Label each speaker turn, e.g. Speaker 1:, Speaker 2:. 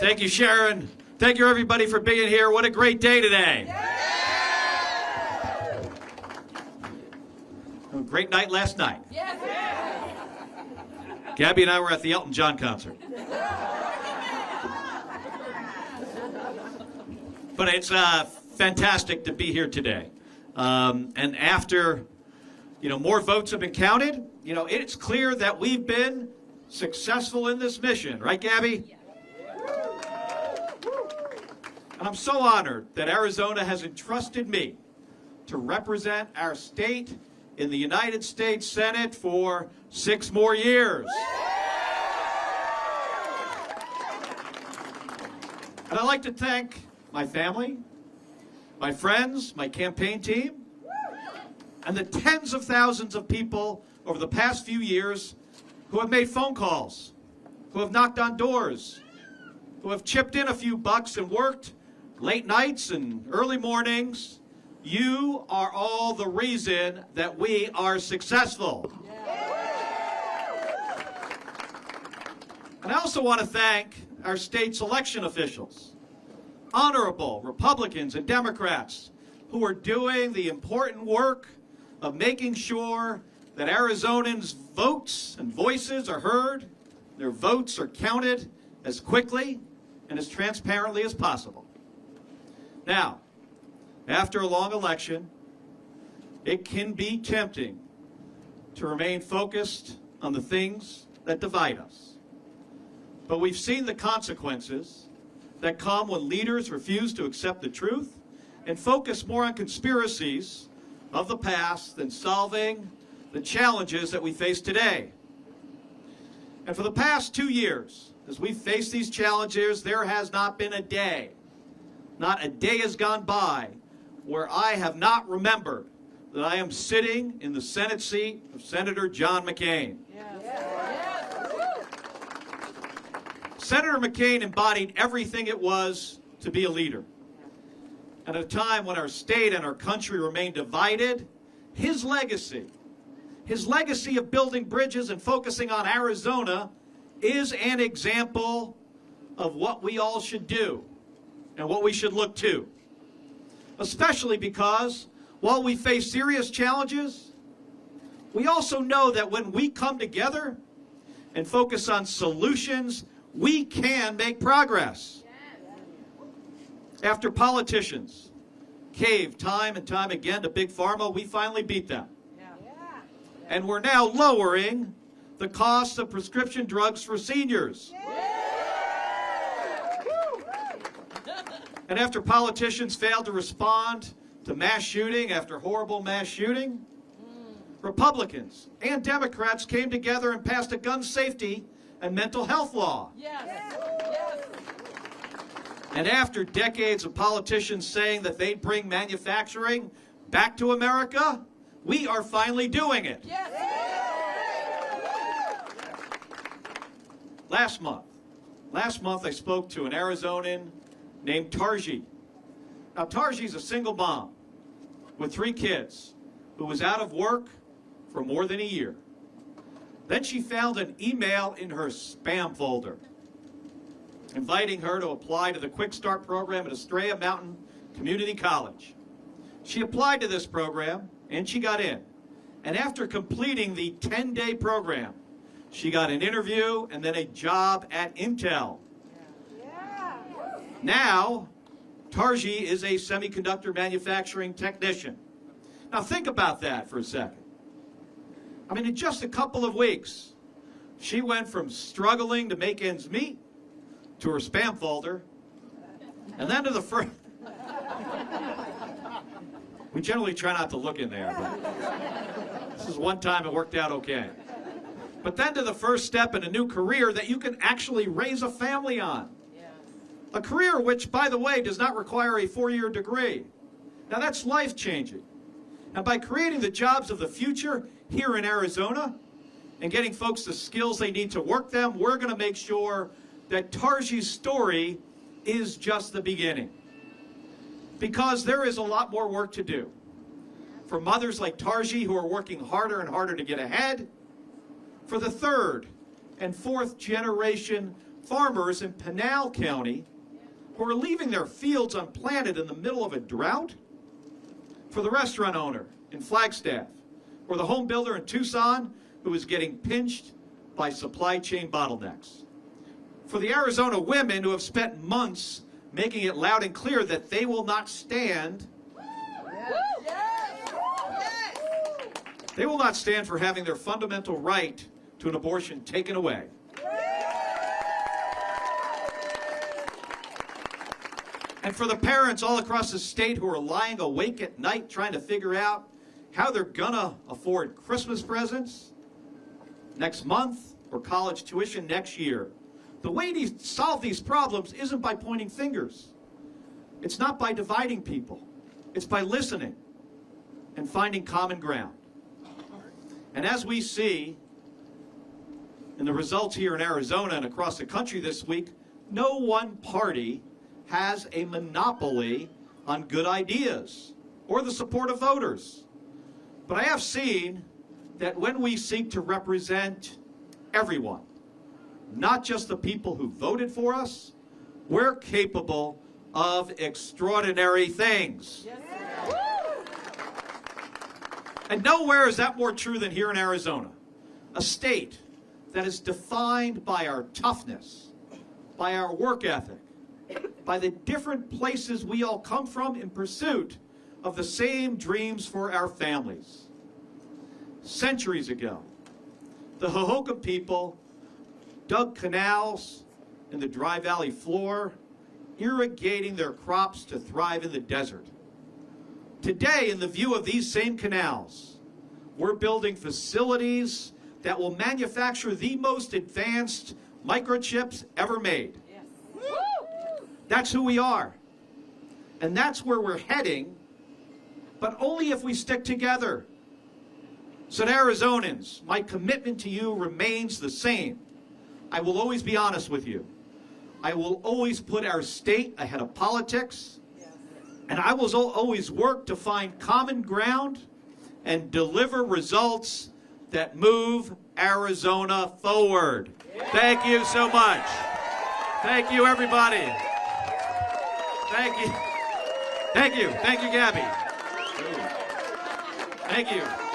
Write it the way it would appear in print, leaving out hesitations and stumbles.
Speaker 1: Thank you, Sharon. Thank you, everybody, for being here. What a great day today. A great night last night. Gabby and I were at the Elton John concert. But it's fantastic to be here today. And after, more votes have been counted, it's clear that we've been successful in this mission. Right, Gabby? And I'm so honored that Arizona has entrusted me to represent our state in the United States Senate for 6 more years. And I'd like to thank my family, my friends, my campaign team, and the tens of thousands of people over the past few years who have made phone calls, who have knocked on doors, who have chipped in a few bucks and worked late nights and early mornings. You are all the reason that we are successful. And I also want to thank our state's election officials, honorable Republicans and Democrats, who are doing the important work of making sure that Arizonans' votes and voices are heard, their votes are counted as quickly and as transparently as possible. Now, after a long election, it can be tempting to remain focused on the things that divide us. But we've seen the consequences that come when leaders refuse to accept the truth and focus more on conspiracies of the past than solving the challenges that we face today. And for the past 2 years, as we've faced these challenges, there has not been a day, not a day has gone by where I have not remembered that I am sitting in the Senate seat of Senator John McCain. Senator McCain embodied everything it was to be a leader. At a time when our state and our country remain divided, his legacy of building bridges and focusing on Arizona is an example of what we all should do and what we should look to. Especially because while we face serious challenges, we also know that when we come together and focus on solutions, we can make progress. After politicians caved time and time again to Big Pharma, we finally beat them. And we're now lowering the cost of prescription drugs for seniors. And after politicians failed to respond to mass shooting after horrible mass shooting, Republicans and Democrats came together and passed a gun safety and mental health law. And after decades of politicians saying that they'd bring manufacturing back to America, we are finally doing it. Last month I spoke to an Arizonan named Tarji. Now Tarji's a single mom with 3 kids who was out of work for more than a year. Then she found an email in her spam folder inviting her to apply to the Quick Start program at Estrella Mountain Community College. She applied to this program and she got in. And after completing the 10-day program, she got an interview and then a job at Intel. Now, Tarji is a semiconductor manufacturing technician. Now think about that for a second. I mean, in just a couple of weeks, she went from struggling to make ends meet to her spam folder, and then to the first... We generally try not to look in there, but this is one time it worked out okay. But then to the first step in a new career that you can actually raise a family on. A career which, by the way, does not require a 4-year degree. Now that's life-changing. And by creating the jobs of the future here in Arizona and getting folks the skills they need to work them, we're going to make sure that Tarji's story is just the beginning. Because there is a lot more work to do. For mothers like Tarji who are working harder and harder to get ahead, for the 3rd and 4th generation farmers in Pinal County who are leaving their fields unplanted in the middle of a drought, for the restaurant owner in Flagstaff, or the home builder in Tucson who is getting pinched by supply chain bottlenecks, for the Arizona women who have spent months making it loud and clear that they will not stand. They will not stand for having their fundamental right to an abortion taken away. And for the parents all across the state who are lying awake at night trying to figure out how they're gonna afford Christmas presents next month or college tuition next year. The way to solve these problems isn't by pointing fingers. It's not by dividing people. It's by listening and finding common ground. And as we see in the results here in Arizona and across the country this week, no one party has a monopoly on good ideas or the support of voters. But I have seen that when we seek to represent everyone, not just the people who voted for us, we're capable of extraordinary things. Yes, and nowhere is that more true than here in Arizona, a state that is defined by our toughness, by our work ethic, by the different places we all come from in pursuit of the same dreams for our families. Centuries ago, the Hohokam people dug canals in the dry valley floor, irrigating their crops to thrive in the desert. Today, in the view of these same canals, we're building facilities that will manufacture the most advanced microchips ever made. Yes. That's who we are. And that's where we're heading, but only if we stick together. So, Arizonans, my commitment to you remains the same. I will always be honest with you. I will always put our state ahead of politics. And I will always work to find common ground and deliver results that move Arizona forward. Thank you so much. Thank you, everybody. Thank you. Thank you. Thank you, Gabby. Thank you.